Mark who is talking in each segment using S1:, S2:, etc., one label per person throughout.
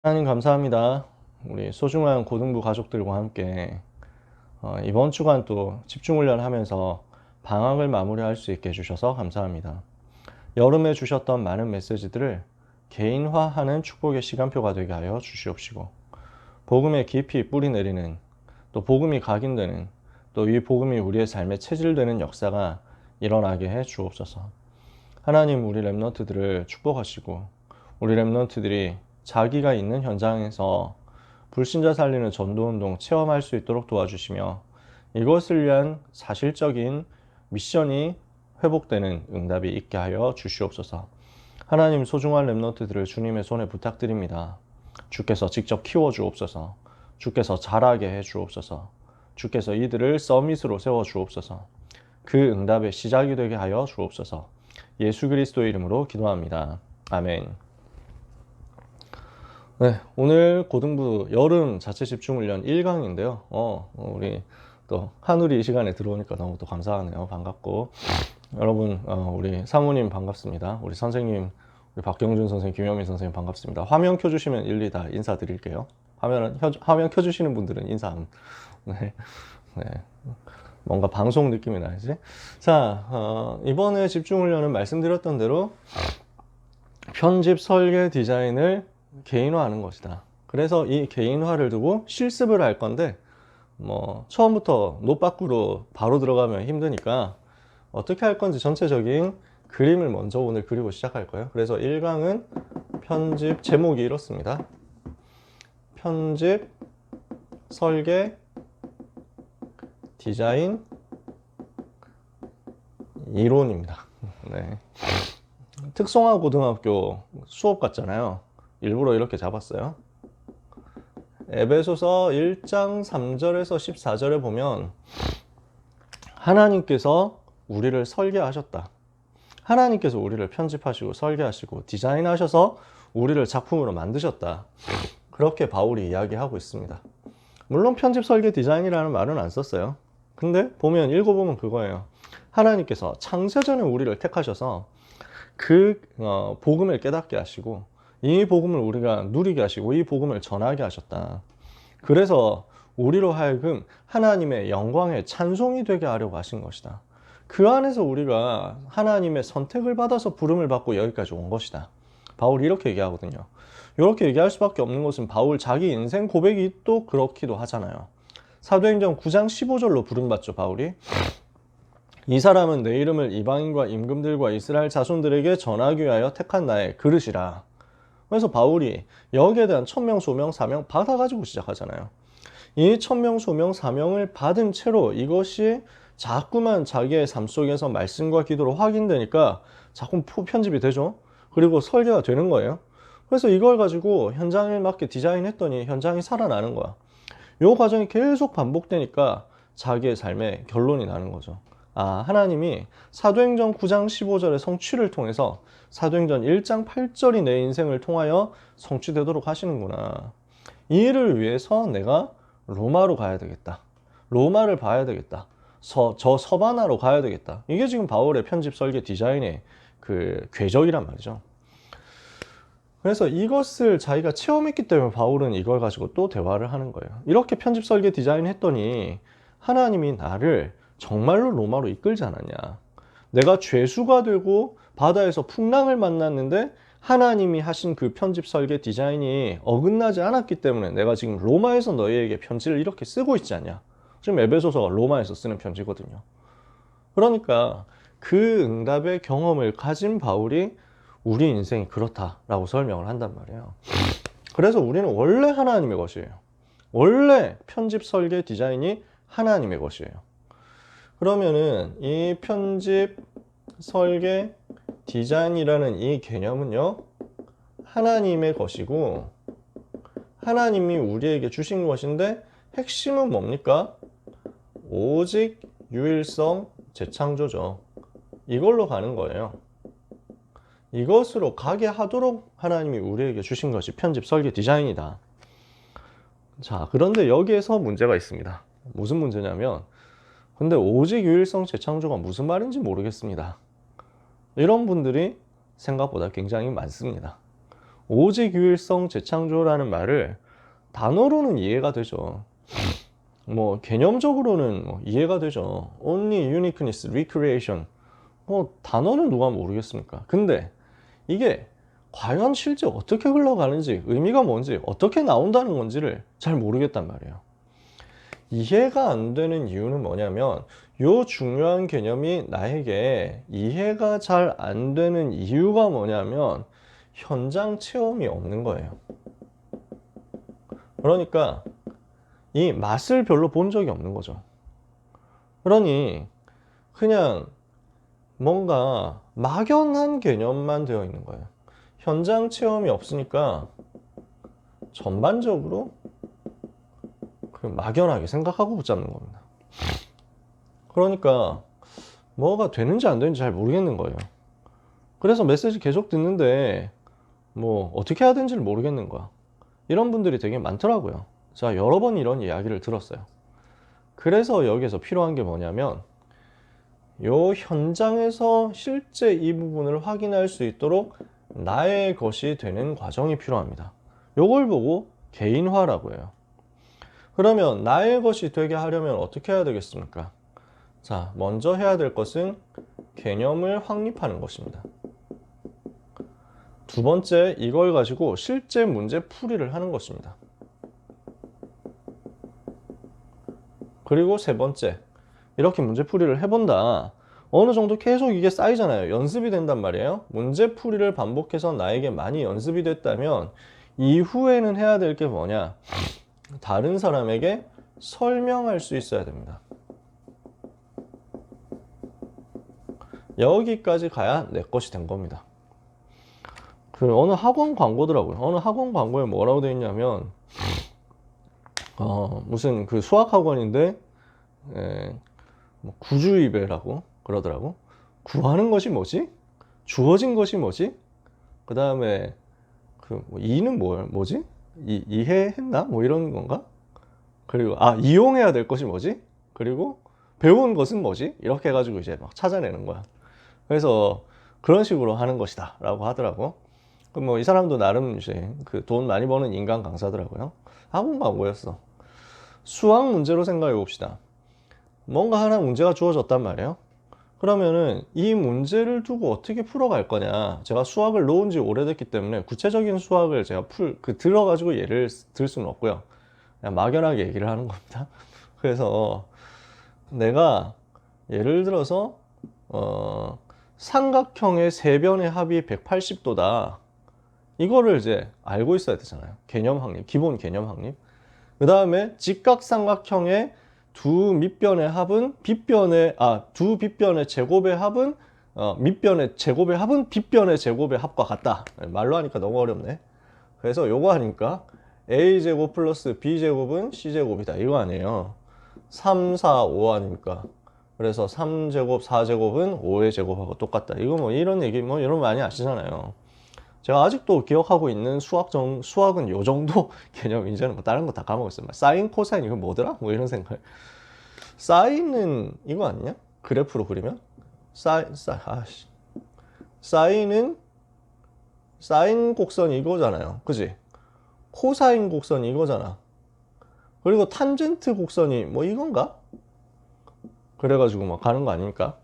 S1: 하나님 감사합니다. 우리 소중한 고등부 가족들과 함께 이번 주간 또 집중훈련 하면서 방학을 마무리할 수 있게 해주셔서 감사합니다. 여름에 주셨던 많은 메시지들을 개인화하는 축복의 시간표가 되게 하여 주시옵시고, 복음의 깊이 뿌리 내리는, 또 복음이 각인되는, 또 이 복음이 우리의 삶에 체질되는 역사가 일어나게 해 주옵소서. 하나님, 우리 렘넌트들을 축복하시고, 우리 렘넌트들이 자기가 있는 현장에서 불신자 살리는 전도운동 체험할 수 있도록 도와주시며, 이것을 위한 사실적인 미션이 회복되는 응답이 있게 하여 주시옵소서. 하나님, 소중한 렘넌트들을 주님의 손에 부탁드립니다. 주께서 직접 키워주옵소서. 주께서 자라게 해주옵소서. 주께서 이들을 서밋으로 세워주옵소서. 그 응답의 시작이 되게 하여 주옵소서. 예수 그리스도의 이름으로 기도합니다. 아멘. 네, 오늘 고등부 여름 자체 집중훈련 1강인데요. 우리 또 한울이 이 시간에 들어오니까 너무 또 감사하네요. 반갑고. 여러분, 우리 사모님 반갑습니다. 우리 선생님, 우리 박경준 선생님, 김영민 선생님 반갑습니다. 화면 켜주시면 일일이 다 인사드릴게요. 화면 켜주시는 분들은 인사. 네, 네. 뭔가 방송 느낌이 나야지. 자, 이번에 집중훈련은 말씀드렸던 대로 편집, 설계, 디자인을 개인화하는 것이다. 그래서 이 개인화를 두고 실습을 할 건데, 처음부터 노빠꾸로 바로 들어가면 힘드니까 어떻게 할 건지 전체적인 그림을 먼저 오늘 그리고 시작할 거예요. 그래서 1강은 편집, 제목이 이렇습니다. 편집, 설계, 디자인, 이론입니다. 네. 특성화 고등학교 수업 같잖아요. 일부러 이렇게 잡았어요. 에베소서 1장 3절에서 14절에 보면 하나님께서 우리를 설계하셨다. 하나님께서 우리를 편집하시고 설계하시고 디자인하셔서 우리를 작품으로 만드셨다. 그렇게 바울이 이야기하고 있습니다. 물론 편집, 설계, 디자인이라는 말은 안 썼어요. 근데 읽어보면 그거예요. 하나님께서 창세전에 우리를 택하셔서 그 복음을 깨닫게 하시고, 이 복음을 우리가 누리게 하시고, 이 복음을 전하게 하셨다. 그래서 우리로 하여금 하나님의 영광의 찬송이 되게 하려고 하신 것이다. 그 안에서 우리가 하나님의 선택을 받아서 부름을 받고 여기까지 온 것이다. 바울이 이렇게 얘기하거든요. 이렇게 얘기할 수밖에 없는 것은 바울 자기 인생 고백이 또 그렇기도 하잖아요. 사도행전 9장 15절로 부름받죠, 바울이. 이 사람은 내 이름을 이방인과 임금들과 이스라엘 자손들에게 전하기 위하여 택한 나의 그릇이라. 그래서 바울이 여기에 대한 천명, 소명, 사명 받아가지고 시작하잖아요. 이 천명, 소명, 사명을 받은 채로 이것이 자꾸만 자기의 삶 속에서 말씀과 기도로 확인되니까 자꾸 편집이 되죠. 그리고 설계가 되는 거예요. 그래서 이걸 가지고 현장에 맞게 디자인했더니 현장이 살아나는 거야. 이 과정이 계속 반복되니까 자기의 삶에 결론이 나는 거죠. 하나님이 사도행전 9장 15절의 성취를 통해서 사도행전 1장 8절이 내 인생을 통하여 성취되도록 하시는구나. 이 일을 위해서 내가 로마로 가야 되겠다. 로마를 봐야 되겠다. 저 서바나로 가야 되겠다. 이게 지금 바울의 편집, 설계, 디자인의 그 궤적이란 말이죠. 그래서 이것을 자기가 체험했기 때문에 바울은 이걸 가지고 또 대화를 하는 거예요. 이렇게 편집, 설계, 디자인 했더니 하나님이 나를 정말로 로마로 이끌지 않았냐. 내가 죄수가 되고 바다에서 풍랑을 만났는데 하나님이 하신 그 편집, 설계, 디자인이 어긋나지 않았기 때문에 내가 지금 로마에서 너희에게 편지를 이렇게 쓰고 있지 않냐. 지금 에베소서가 로마에서 쓰는 편지거든요. 그러니까 그 응답의 경험을 가진 바울이 우리 인생이 그렇다라고 설명을 한단 말이에요. 그래서 우리는 원래 하나님의 것이에요. 원래 편집, 설계, 디자인이 하나님의 것이에요. 그러면은 이 편집, 설계, 디자인이라는 이 개념은요, 하나님의 것이고 하나님이 우리에게 주신 것인데 핵심은 뭡니까? 오직 유일성 재창조죠. 이걸로 가는 거예요. 이것으로 가게 하도록 하나님이 우리에게 주신 것이 편집, 설계, 디자인이다. 자, 그런데 여기에서 문제가 있습니다. 무슨 문제냐면, 근데 오직 유일성 재창조가 무슨 말인지 모르겠습니다. 이런 분들이 생각보다 굉장히 많습니다. 오직유일성 재창조라는 말을 단어로는 이해가 되죠. 뭐 개념적으로는 뭐 이해가 되죠. Only uniqueness, recreation. 뭐 단어는 누가 모르겠습니까? 근데 이게 과연 실제 어떻게 흘러가는지, 의미가 뭔지, 어떻게 나온다는 건지를 잘 모르겠단 말이에요. 이해가 안 되는 이유는 뭐냐면 요 중요한 개념이 나에게 이해가 잘 안 되는 이유가 뭐냐면 현장 체험이 없는 거예요. 그러니까 이 맛을 별로 본 적이 없는 거죠. 그러니 그냥 뭔가 막연한 개념만 되어 있는 거예요. 현장 체험이 없으니까 전반적으로 그 막연하게 생각하고 붙잡는 겁니다. 그러니까 뭐가 되는지 안 되는지 잘 모르겠는 거예요. 그래서 메시지 계속 듣는데 뭐 어떻게 해야 되는지를 모르겠는 거야. 이런 분들이 되게 많더라고요. 제가 여러 번 이런 이야기를 들었어요. 그래서 여기에서 필요한 게 뭐냐면 요 현장에서 실제 이 부분을 확인할 수 있도록 나의 것이 되는 과정이 필요합니다. 요걸 보고 개인화라고 해요. 그러면 나의 것이 되게 하려면 어떻게 해야 되겠습니까? 자, 먼저 해야 될 것은 개념을 확립하는 것입니다. 두 번째, 이걸 가지고 실제 문제 풀이를 하는 것입니다. 그리고 세 번째, 이렇게 문제 풀이를 해본다. 어느 정도 계속 이게 쌓이잖아요. 연습이 된단 말이에요. 문제 풀이를 반복해서 나에게 많이 연습이 됐다면 이후에는 해야 될 게 뭐냐? 다른 사람에게 설명할 수 있어야 됩니다. 여기까지 가야 내 것이 된 겁니다. 그 어느 학원 광고더라고요. 어느 학원 광고에 뭐라고 되어 있냐면 무슨 그 수학 학원인데 뭐 구주의배라고 그러더라고. 구하는 것이 뭐지? 주어진 것이 뭐지? 그 다음에 그 이는 뭐지? 이해했나? 뭐 이런 건가? 그리고 이용해야 될 것이 뭐지? 그리고 배운 것은 뭐지? 이렇게 해가지고 이제 막 찾아내는 거야. 그래서 그런 식으로 하는 것이다 라고 하더라고. 뭐 이 사람도 나름 이제 그 돈 많이 버는 인간 강사더라고요. 학원 광고였어. 수학 문제로 생각해 봅시다. 뭔가 하나 문제가 주어졌단 말이에요. 그러면은 이 문제를 두고 어떻게 풀어갈 거냐. 제가 수학을 놓은 지 오래됐기 때문에 구체적인 수학을 제가 들어가지고 예를 들 수는 없고요. 그냥 막연하게 얘기를 하는 겁니다. 그래서 내가 예를 들어서 삼각형의 세 변의 합이 180도다. 이거를 이제 알고 있어야 되잖아요. 개념 확립, 기본 개념 확립. 그 다음에 직각삼각형의 두 밑변의 합은 두 빗변의 제곱의 합은 밑변의 제곱의 합은 빗변의 제곱의 합과 같다. 말로 하니까 너무 어렵네. 그래서 요거 하니까 a제곱 플러스 b제곱은 c제곱이다. 이거 아니에요. 3, 4, 5 아닙니까? 그래서 3제곱, 4제곱은 5의 제곱하고 똑같다. 이거 뭐 이런 얘기 뭐 여러분 많이 아시잖아요. 제가 아직도 기억하고 있는 수학은 요 정도 개념. 이제는 뭐 다른 거 다 까먹었어요. 사인, 코사인 이거 뭐더라? 뭐 이런 생각. 사인은 이거 아니냐? 그래프로 그리면 사인은 사인 곡선이 이거잖아요. 그지? 코사인 곡선이 이거잖아. 그리고 탄젠트 곡선이 뭐 이건가? 그래가지고 막 가는 거 아닙니까?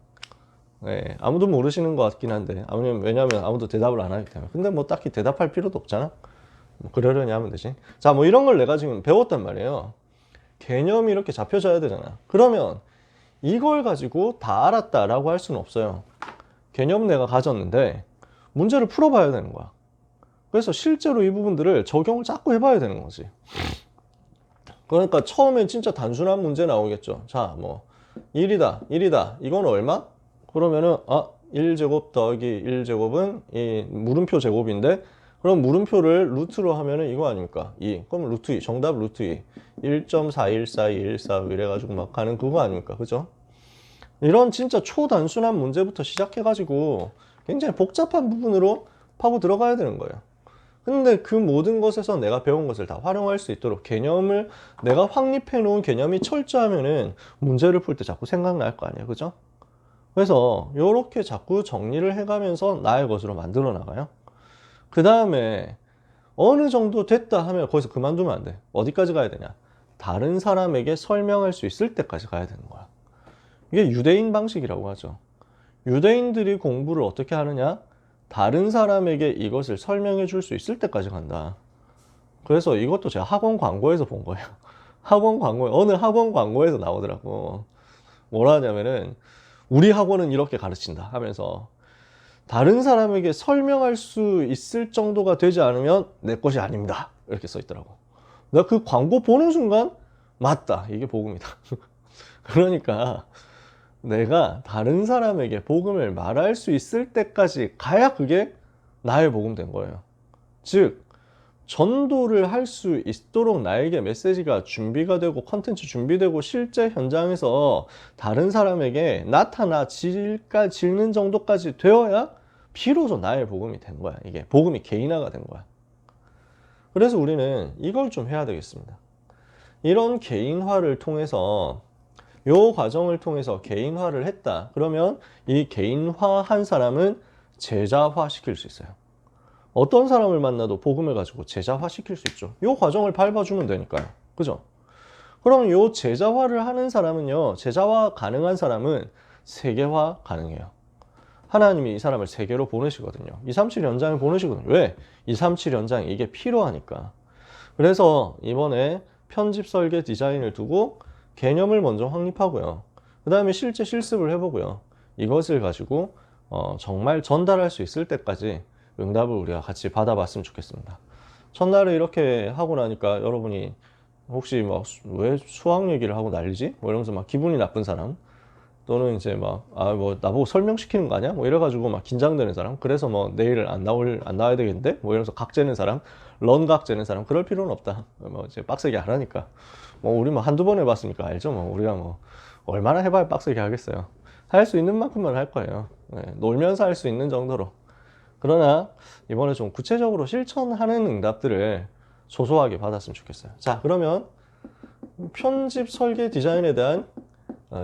S1: 네, 아무도 모르시는 것 같긴 한데 왜냐면 아무도 대답을 안 하기 때문에. 근데 뭐 딱히 대답할 필요도 없잖아. 뭐 그러려니 하면 되지. 자, 뭐 이런 걸 내가 지금 배웠단 말이에요. 개념이 이렇게 잡혀져야 되잖아. 그러면 이걸 가지고 다 알았다라고 할 수는 없어요. 개념 내가 가졌는데 문제를 풀어봐야 되는 거야. 그래서 실제로 이 부분들을 적용을 자꾸 해봐야 되는 거지. 그러니까 처음엔 진짜 단순한 문제 나오겠죠. 자, 뭐 1이다. 이건 얼마? 그러면은 1제곱 더하기 1제곱은 이 물음표 제곱인데, 그럼 물음표를 루트로 하면은 이거 아닙니까? 2. 그럼 루트 2. 정답 루트 2. 1.4142145 이래가지고 막 가는 그거 아닙니까? 그죠? 이런 진짜 초단순한 문제부터 시작해가지고 굉장히 복잡한 부분으로 파고 들어가야 되는 거예요. 근데 그 모든 것에서 내가 배운 것을 다 활용할 수 있도록 개념을 내가 확립해 놓은 개념이 철저하면은 문제를 풀 때 자꾸 생각날 거 아니에요. 그죠? 그래서 이렇게 자꾸 정리를 해가면서 나의 것으로 만들어 나가요. 그 다음에 어느 정도 됐다 하면 거기서 그만두면 안 돼. 어디까지 가야 되냐? 다른 사람에게 설명할 수 있을 때까지 가야 되는 거야. 이게 유대인 방식이라고 하죠. 유대인들이 공부를 어떻게 하느냐? 다른 사람에게 이것을 설명해 줄 수 있을 때까지 간다. 그래서 이것도 제가 학원 광고에서 본 거예요. 학원 광고에, 어느 학원 광고에서 나오더라고. 뭐라 하냐면은, 우리 학원은 이렇게 가르친다 하면서, 다른 사람에게 설명할 수 있을 정도가 되지 않으면 내 것이 아닙니다. 이렇게 써 있더라고. 내가 그 광고 보는 순간, 맞다. 이게 복음이다. 그러니까, 내가 다른 사람에게 복음을 말할 수 있을 때까지 가야 그게 나의 복음 된 거예요. 즉, 전도를 할 수 있도록 나에게 메시지가 준비가 되고 컨텐츠 준비되고 실제 현장에서 다른 사람에게 나타나질는 정도까지 되어야 비로소 나의 복음이 된 거야. 이게 복음이 개인화가 된 거야. 그래서 우리는 이걸 좀 해야 되겠습니다. 이런 개인화를 통해서 요 과정을 통해서 개인화를 했다. 그러면 이 개인화한 사람은 제자화 시킬 수 있어요. 어떤 사람을 만나도 복음을 가지고 제자화 시킬 수 있죠. 이 과정을 밟아주면 되니까요. 그죠? 그럼 이 제자화를 하는 사람은요, 제자화 가능한 사람은 세계화 가능해요. 하나님이 이 사람을 세계로 보내시거든요. 237 연장을 보내시거든요. 왜? 237 연장 이게 필요하니까. 그래서 이번에 편집 설계 디자인을 두고 개념을 먼저 확립하고요. 그 다음에 실제 실습을 해보고요. 이것을 가지고 정말 전달할 수 있을 때까지 응답을 우리가 같이 받아봤으면 좋겠습니다. 첫날에 이렇게 하고 나니까 여러분이 혹시 막 왜 수학 얘기를 하고 난리지? 뭐 이러면서 막 기분이 나쁜 사람, 또는 이제 막 뭐 나보고 설명시키는 거 아니야? 뭐 이래가지고 막 긴장되는 사람, 그래서 뭐 내일 안 나와야 되겠는데? 뭐 이러면서 각재는 사람, 런각 재는 사람, 그럴 필요는 없다. 뭐 이제 빡세게 하라니까. 뭐 우리 뭐 한두 번 해봤으니까 알죠? 뭐 우리가 뭐 얼마나 해봐야 빡세게 하겠어요. 할 수 있는 만큼만 할 거예요. 네, 놀면서 할 수 있는 정도로. 그러나 이번에 좀 구체적으로 실천하는 응답들을 소소하게 받았으면 좋겠어요. 자, 그러면 편집 설계 디자인에 대한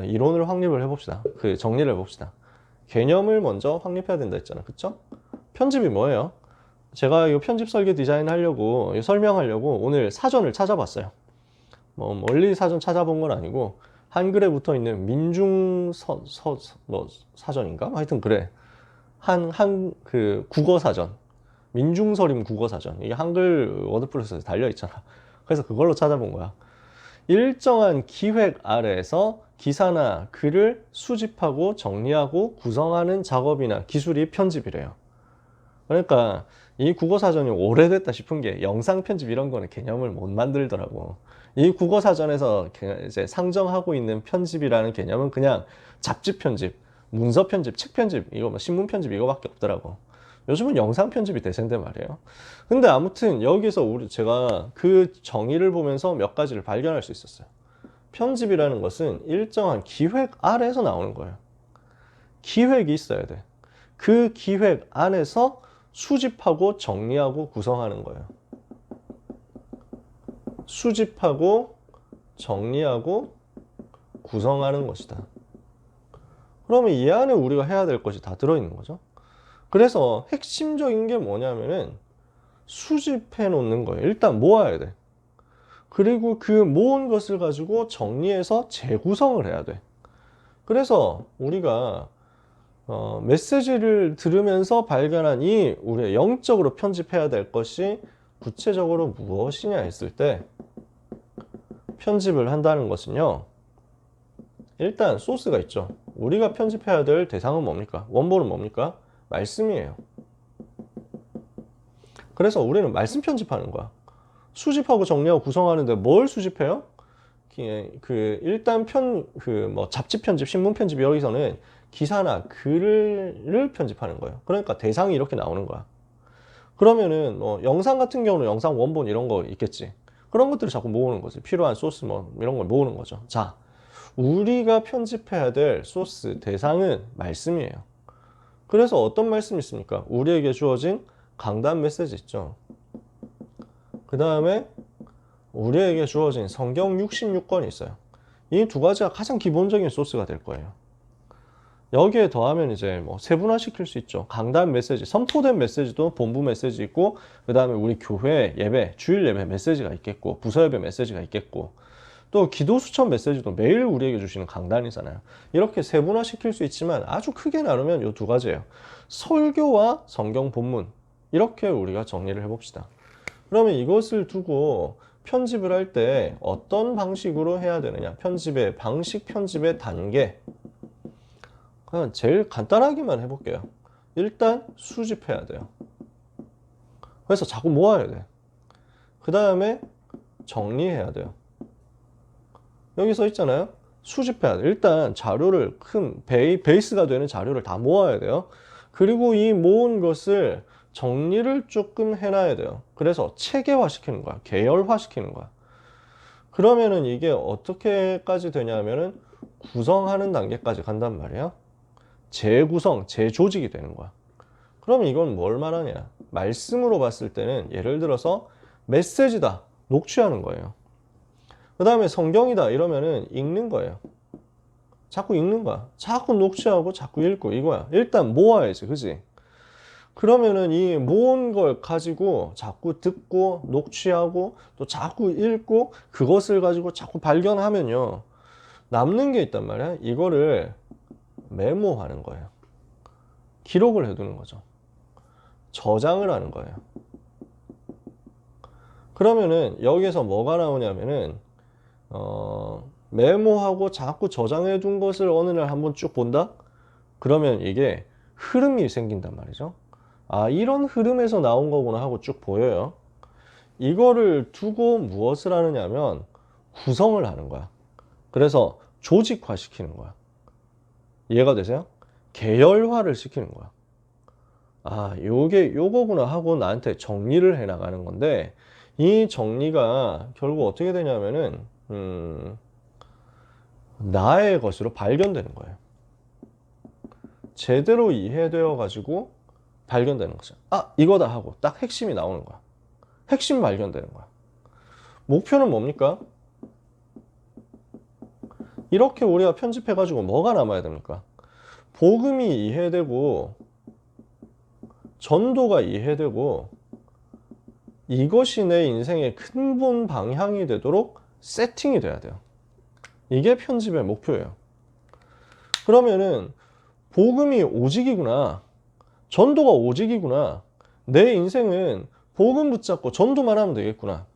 S1: 이론을 확립을 해봅시다. 그 정리를 해봅시다. 개념을 먼저 확립해야 된다 했잖아. 그쵸? 편집이 뭐예요? 제가 이 편집 설계 디자인 하려고 설명하려고 오늘 사전을 찾아봤어요. 뭐 멀리 사전 찾아본 건 아니고 한글에 붙어 있는 뭐 사전인가? 하여튼 그래. 그 국어 사전, 민중서림 국어 사전, 이게 한글 워드프레스에 달려 있잖아. 그래서 그걸로 찾아본 거야. 일정한 기획 아래에서 기사나 글을 수집하고 정리하고 구성하는 작업이나 기술이 편집이래요. 그러니까 이 국어 사전이 오래됐다 싶은 게 영상 편집 이런 거는 개념을 못 만들더라고. 이 국어 사전에서 이제 상정하고 있는 편집이라는 개념은 그냥 잡지 편집, 문서 편집, 책 편집, 이거 뭐 신문 편집 이거밖에 없더라고. 요즘은 영상 편집이 대세인데 말이에요. 근데 아무튼 여기서 제가 그 정의를 보면서 몇 가지를 발견할 수 있었어요. 편집이라는 것은 일정한 기획 아래에서 나오는 거예요. 기획이 있어야 돼. 그 기획 안에서 수집하고 정리하고 구성하는 거예요. 수집하고 정리하고 구성하는 것이다. 그러면 이 안에 우리가 해야 될 것이 다 들어있는 거죠. 그래서 핵심적인 게 뭐냐면은 수집해 놓는 거예요. 일단 모아야 돼. 그리고 그 모은 것을 가지고 정리해서 재구성을 해야 돼. 그래서 우리가 메시지를 들으면서 발견한 이 우리가 영적으로 편집해야 될 것이 구체적으로 무엇이냐 했을 때 편집을 한다는 것은요, 일단 소스가 있죠. 우리가 편집해야 될 대상은 뭡니까? 원본은 뭡니까? 말씀이에요. 그래서 우리는 말씀 편집하는 거야. 수집하고 정리하고 구성하는데 뭘 수집해요? 일단 뭐 잡지 편집, 신문 편집, 여기서는 기사나 글을 편집하는 거예요. 그러니까 대상이 이렇게 나오는 거야. 그러면은 뭐 영상 같은 경우는 영상 원본 이런 거 있겠지. 그런 것들을 자꾸 모으는 거지. 필요한 소스 뭐 이런 걸 모으는 거죠. 자, 우리가 편집해야 될 소스 대상은 말씀이에요. 그래서 어떤 말씀이 있습니까? 우리에게 주어진 강단 메시지 있죠. 그 다음에 우리에게 주어진 성경 66권이 있어요. 이 두 가지가 가장 기본적인 소스가 될 거예요. 여기에 더하면 이제 뭐 세분화 시킬 수 있죠. 강단 메시지, 선포된 메시지도 본부 메시지 있고, 그 다음에 우리 교회 예배, 주일 예배 메시지가 있겠고, 부서 예배 메시지가 있겠고, 또 기도 수천 메시지도 매일 우리에게 주시는 강단이잖아요. 이렇게 세분화 시킬 수 있지만 아주 크게 나누면 이 두 가지예요. 설교와 성경 본문, 이렇게 우리가 정리를 해봅시다. 그러면 이것을 두고 편집을 할 때 어떤 방식으로 해야 되느냐, 편집의 방식, 편집의 단계. 그냥 제일 간단하게만 해볼게요. 일단 수집해야 돼요. 그래서 자꾸 모아야 돼. 그 다음에 정리해야 돼요. 여기 써 있잖아요. 수집해야 돼. 일단 자료를, 큰 베이스가 되는 자료를 다 모아야 돼요. 그리고 이 모은 것을 정리를 조금 해놔야 돼요. 그래서 체계화 시키는 거야. 계열화 시키는 거야. 그러면은 이게 어떻게까지 되냐면은 구성하는 단계까지 간단 말이에요. 재구성, 재조직이 되는 거야. 그럼 이건 뭘 말하냐? 말씀으로 봤을 때는 예를 들어서 메시지다, 녹취하는 거예요. 그 다음에 성경이다 이러면은 읽는 거예요. 자꾸 읽는 거야. 자꾸 녹취하고 자꾸 읽고 이거야. 일단 모아야지, 그지? 그러면은 이 모은 걸 가지고 자꾸 듣고 녹취하고 또 자꾸 읽고 그것을 가지고 자꾸 발견하면요, 남는 게 있단 말이야. 이거를 메모하는 거예요. 기록을 해두는 거죠. 저장을 하는 거예요. 그러면은 여기에서 뭐가 나오냐면은 메모하고 자꾸 저장해 둔 것을 어느 날 한번 쭉 본다? 그러면 이게 흐름이 생긴단 말이죠. 아, 이런 흐름에서 나온 거구나 하고 쭉 보여요. 이거를 두고 무엇을 하느냐면 구성을 하는 거야. 그래서 조직화 시키는 거야. 이해가 되세요? 계열화를 시키는 거야. 아, 요게 요거구나 하고 나한테 정리를 해 나가는 건데, 이 정리가 결국 어떻게 되냐면은 나의 것으로 발견되는 거예요. 제대로 이해되어 가지고 발견되는 거죠. 아, 이거다 하고 딱 핵심이 나오는 거야. 핵심 발견되는 거야. 목표는 뭡니까? 이렇게 우리가 편집해 가지고 뭐가 남아야 됩니까? 복음이 이해되고 전도가 이해되고 이것이 내 인생의 근본 방향이 되도록 세팅이 돼야 돼요. 이게 편집의 목표예요. 그러면은 복음이 오직이구나, 전도가 오직이구나, 내 인생은 복음 붙잡고 전도만 하면 되겠구나,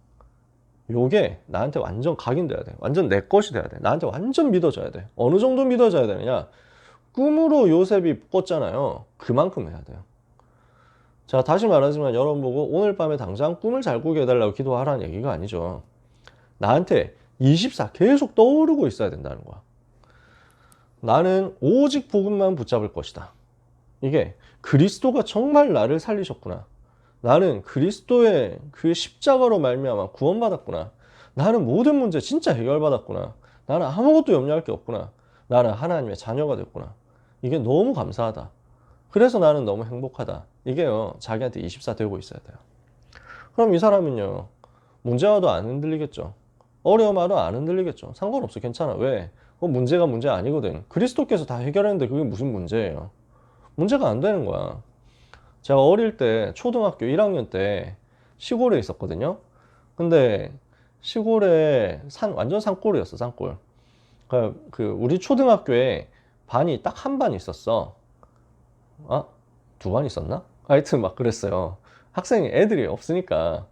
S1: 요게 나한테 완전 각인돼야 돼. 완전 내 것이 돼야 돼. 나한테 완전 믿어져야 돼. 어느 정도 믿어져야 되느냐, 꿈으로 요셉이 꿨잖아요. 그만큼 해야 돼요. 자, 다시 말하지만 여러분 보고 오늘 밤에 당장 꿈을 잘 꾸게 해달라고 기도하라는 얘기가 아니죠. 나한테 24 계속 떠오르고 있어야 된다는 거야. 나는 오직 복음만 붙잡을 것이다. 이게 그리스도가 정말 나를 살리셨구나. 나는 그리스도의 그 십자가로 말미암아 구원받았구나. 나는 모든 문제 진짜 해결받았구나. 나는 아무것도 염려할 게 없구나. 나는 하나님의 자녀가 됐구나. 이게 너무 감사하다. 그래서 나는 너무 행복하다. 이게요, 자기한테 24 되고 있어야 돼요. 그럼 이 사람은요, 문제 와도 안 흔들리겠죠. 어려움 와도 안 흔들리겠죠. 상관없어, 괜찮아. 왜? 문제가 문제 아니거든. 그리스도께서 다 해결했는데 그게 무슨 문제예요? 문제가 안 되는 거야. 제가 어릴 때 초등학교 1학년 때 시골에 있었거든요. 근데 시골에 완전 산골이었어, 산골. 우리 초등학교에 반이 딱 한 반 있었어. 아, 두 반 있었나? 하여튼 막 그랬어요. 애들이 없으니까.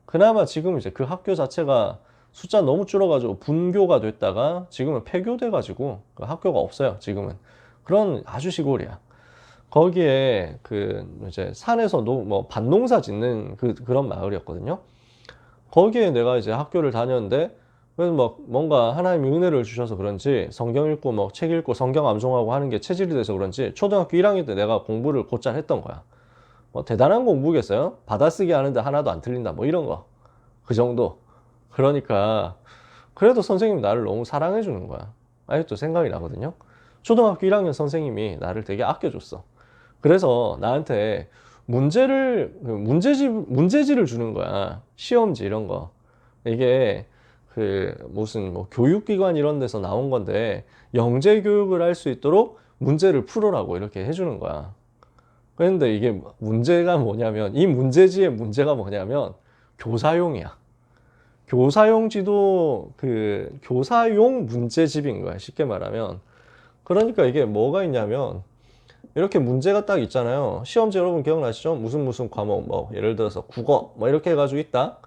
S1: 그나마 지금 이제 그 학교 자체가 숫자 너무 줄어가지고 분교가 됐다가 지금은 폐교돼가지고 그 학교가 없어요, 지금은. 그런 아주 시골이야. 거기에 이제 산에서 뭐 밭농사 짓는 그런 마을이었거든요. 거기에 내가 이제 학교를 다녔는데, 그래서 뭐 뭔가 하나님이 은혜를 주셔서 그런지 성경 읽고 뭐 책 읽고 성경 암송하고 하는 게 체질이 돼서 그런지 초등학교 1학년 때 내가 공부를 곧잘 했던 거야. 뭐 대단한 공부겠어요? 받아쓰기 하는데 하나도 안 틀린다, 뭐 이런 거. 그 정도. 그러니까 그래도 선생님이 나를 너무 사랑해 주는 거야. 아직도 생각이 나거든요. 초등학교 1학년 선생님이 나를 되게 아껴줬어. 그래서 나한테 문제지를 주는 거야. 시험지 이런 거. 이게 무슨 뭐 교육기관 이런 데서 나온 건데, 영재 교육을 할 수 있도록 문제를 풀으라고 이렇게 해주는 거야. 그런데 이게 문제가 뭐냐면, 이 문제지의 문제가 뭐냐면 교사용이야. 교사용 지도, 교사용 문제집인 거야, 쉽게 말하면. 그러니까 이게 뭐가 있냐면, 이렇게 문제가 딱 있잖아요. 시험지 여러분 기억나시죠? 무슨 과목, 뭐 예를 들어서 국어 뭐 이렇게 해가지고 있다.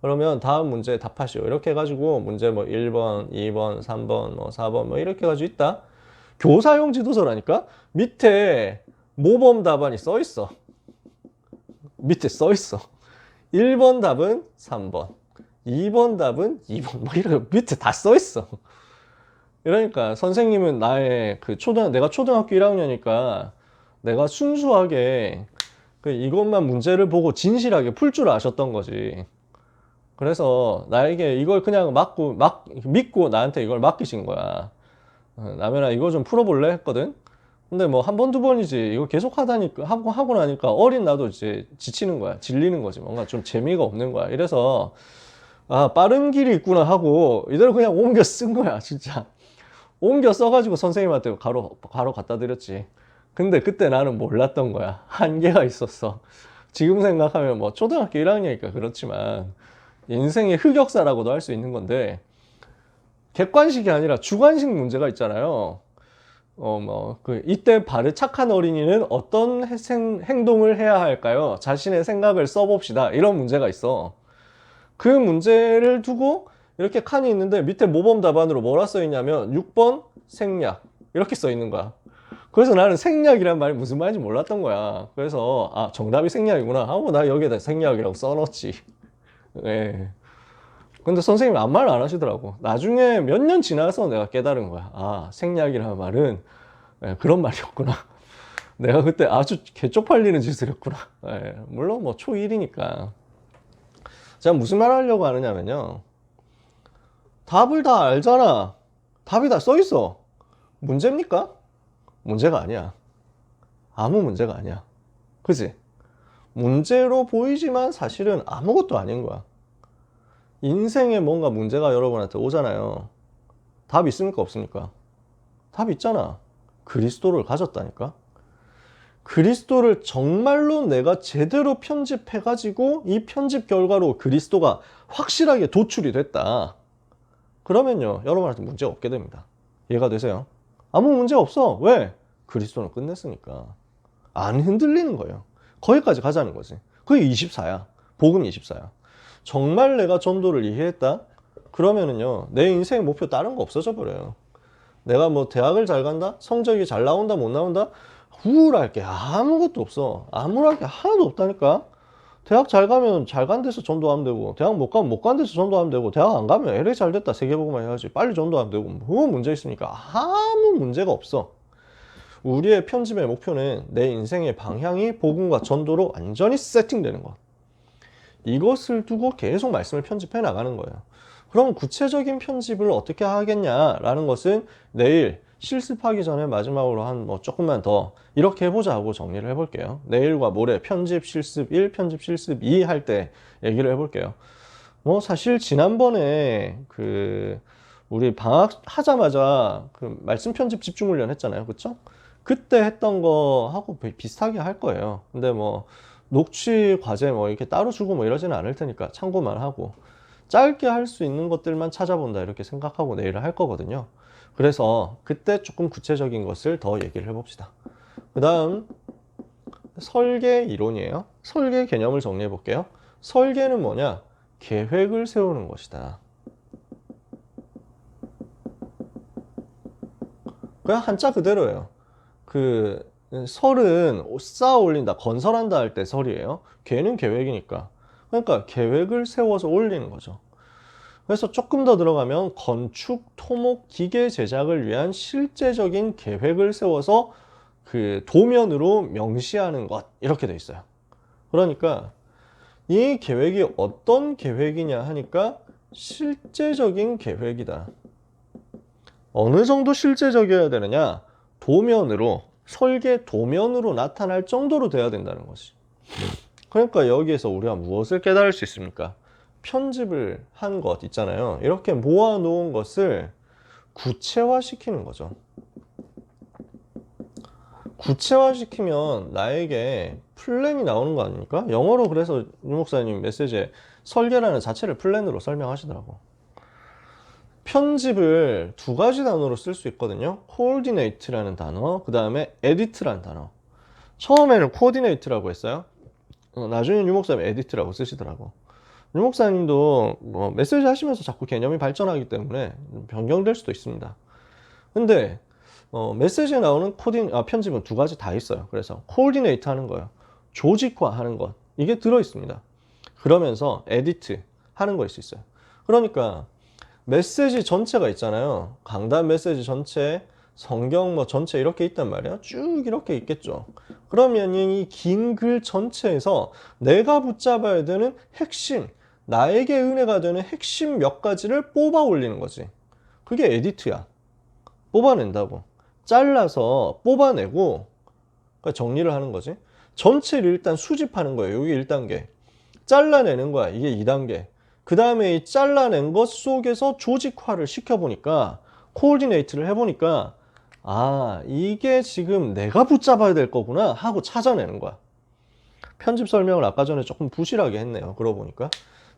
S1: 그러면 다음 문제에 답하시오. 이렇게 해가지고 문제 뭐 1번, 2번, 3번, 뭐 4번 뭐 이렇게 해가지고 있다. 교사용 지도서라니까? 밑에 모범 답안이 써 있어. 밑에 써 있어. 1번 답은 3번, 2번 답은 2번, 뭐 이렇게 밑에 다 써 있어. 이러니까 선생님은 나의 내가 초등학교 1학년이니까 내가 순수하게 이것만 문제를 보고 진실하게 풀 줄 아셨던 거지. 그래서 나에게 이걸 그냥 믿고 나한테 이걸 맡기신 거야. 남현아, 이거 좀 풀어볼래? 했거든. 근데 뭐 한 번, 두 번이지. 이거 계속 하고 나니까 어린 나도 이제 지치는 거야. 질리는 거지. 뭔가 좀 재미가 없는 거야. 이래서, 아, 빠른 길이 있구나 하고 이대로 그냥 옮겨 쓴 거야, 진짜. 옮겨 써가지고 선생님한테 바로 갖다 드렸지. 근데 그때 나는 몰랐던 거야. 한계가 있었어. 지금 생각하면 뭐 초등학교 1학년이니까 그렇지만 인생의 흑역사라고도 할 수 있는 건데, 객관식이 아니라 주관식 문제가 있잖아요. 이때 착한 어린이는 어떤 행동을 해야 할까요? 자신의 생각을 써봅시다. 이런 문제가 있어. 그 문제를 두고 이렇게 칸이 있는데 밑에 모범 답안으로 뭐라 써 있냐면 6번 생략 이렇게 써 있는 거야. 그래서 나는 생략이란 말이 무슨 말인지 몰랐던 거야. 그래서 아, 정답이 생략이구나 하고 나 여기에다 생략이라고 써놓지. 네. 근데 선생님이 아무 말 안 하시더라고. 나중에 몇 년 지나서 내가 깨달은 거야. 아, 생략이라는 말은 그런 말이었구나. 내가 그때 아주 개쪽팔리는 짓을 했구나. 물론 뭐 초1이니까. 제가 무슨 말 하려고 하느냐면요. 답을 다 알잖아. 답이 다 써 있어. 문제입니까? 문제가 아니야. 아무 문제가 아니야. 그치? 문제로 보이지만 사실은 아무것도 아닌 거야. 인생에 뭔가 문제가 여러분한테 오잖아요. 답 있습니까? 없습니까? 답 있잖아. 그리스도를 가졌다니까? 그리스도를 정말로 내가 제대로 편집해가지고 이 편집 결과로 그리스도가 확실하게 도출이 됐다. 그러면요, 여러분한테 문제가 없게 됩니다. 이해가 되세요? 아무 문제 없어. 왜? 그리스도는 끝냈으니까. 안 흔들리는 거예요. 거기까지 가자는 거지. 그게 24야. 복음 24야. 정말 내가 전도를 이해했다? 그러면은요, 내 인생의 목표 다른 거 없어져 버려요. 내가 뭐 대학을 잘 간다? 성적이 잘 나온다? 못 나온다? 우울할 게 아무것도 없어. 암울할 게 하나도 없다니까? 대학 잘 가면 잘 간 데서 전도하면 되고, 대학 못 가면 못 간 데서 전도하면 되고, 대학 안 가면 LA 잘 됐다 세계보고만 해야지 빨리 전도하면 되고, 뭐 문제 있습니까? 아무 문제가 없어. 우리의 편집의 목표는 내 인생의 방향이 복음과 전도로 완전히 세팅되는 것. 이것을 두고 계속 말씀을 편집해 나가는 거예요. 그럼 구체적인 편집을 어떻게 하겠냐라는 것은 내일 실습하기 전에 마지막으로 조금만 더 이렇게 해보자 하고 정리를 해볼게요. 내일과 모레 편집 실습 1, 편집 실습 2 할 때 얘기를 해볼게요. 뭐 사실 지난번에 우리 방학하자마자 말씀 편집 집중 훈련 했잖아요. 그쵸? 그때 했던 거하고 비슷하게 할 거예요. 근데 뭐 녹취 과제 이렇게 따로 주고 이러지는 않을 테니까 참고만 하고 짧게 할 수 있는 것들만 찾아본다 이렇게 생각하고 내일을 할 거거든요. 그래서 그때 조금 구체적인 것을 더 얘기를 해봅시다. 그 다음 설계 이론이에요. 설계 개념을 정리해 볼게요. 설계는 뭐냐? 계획을 세우는 것이다. 그냥 한자 그대로예요. 설은 쌓아 올린다, 건설한다 할 때 설이에요. 계는 계획이니까. 그러니까 계획을 세워서 올리는 거죠. 그래서 조금 더 들어가면 건축, 토목, 기계 제작을 위한 실제적인 계획을 세워서 도면으로 명시하는 것 이렇게 돼 있어요. 그러니까 이 계획이 어떤 계획이냐 하니까 실제적인 계획이다. 어느 정도 실제적이어야 되느냐? 도면으로, 설계 도면으로 나타날 정도로 돼야 된다는 거지. 그러니까 여기에서 우리가 무엇을 깨달을 수 있습니까? 편집을 한 것 있잖아요. 이렇게 모아놓은 것을 구체화시키는 거죠. 구체화시키면 나에게 플랜이 나오는 거 아닙니까? 영어로 그래서 유 목사님 메시지에 설계라는 자체를 플랜으로 설명하시더라고. 편집을 두 가지 단어로 쓸 수 있거든요. coordinate라는 단어, 그 다음에 edit라는 단어. 처음에는 coordinate라고 했어요. 나중에 유 목사님 edit라고 쓰시더라고. 유 목사님도 뭐 메시지 하시면서 자꾸 개념이 발전하기 때문에 변경될 수도 있습니다. 근데 메시지에 나오는 편집은 두 가지 다 있어요. 그래서 coordinate 하는 거예요. 조직화하는 것. 이게 들어 있습니다. 그러면서 edit 하는 거일 수 있어요. 그러니까 메시지 전체가 있잖아요. 강단 메시지 전체, 성경 뭐 전체 이렇게 있단 말이에요. 쭉 이렇게 있겠죠. 그러면 이 긴 글 전체에서 내가 붙잡아야 되는 핵심, 나에게 은혜가 되는 핵심 몇 가지를 뽑아 올리는 거지. 그게 에디트야. 뽑아낸다고. 잘라서 뽑아내고 정리를 하는 거지. 전체를 일단 수집하는 거예요. 여기 1단계. 잘라내는 거야. 이게 2단계. 그 다음에 이 잘라낸 것 속에서 조직화를 시켜보니까, 코오디네이트를 해보니까, 아, 이게 지금 내가 붙잡아야 될 거구나 하고 찾아내는 거야. 편집 설명을 아까 전에 조금 부실하게 했네요. 그러고 보니까.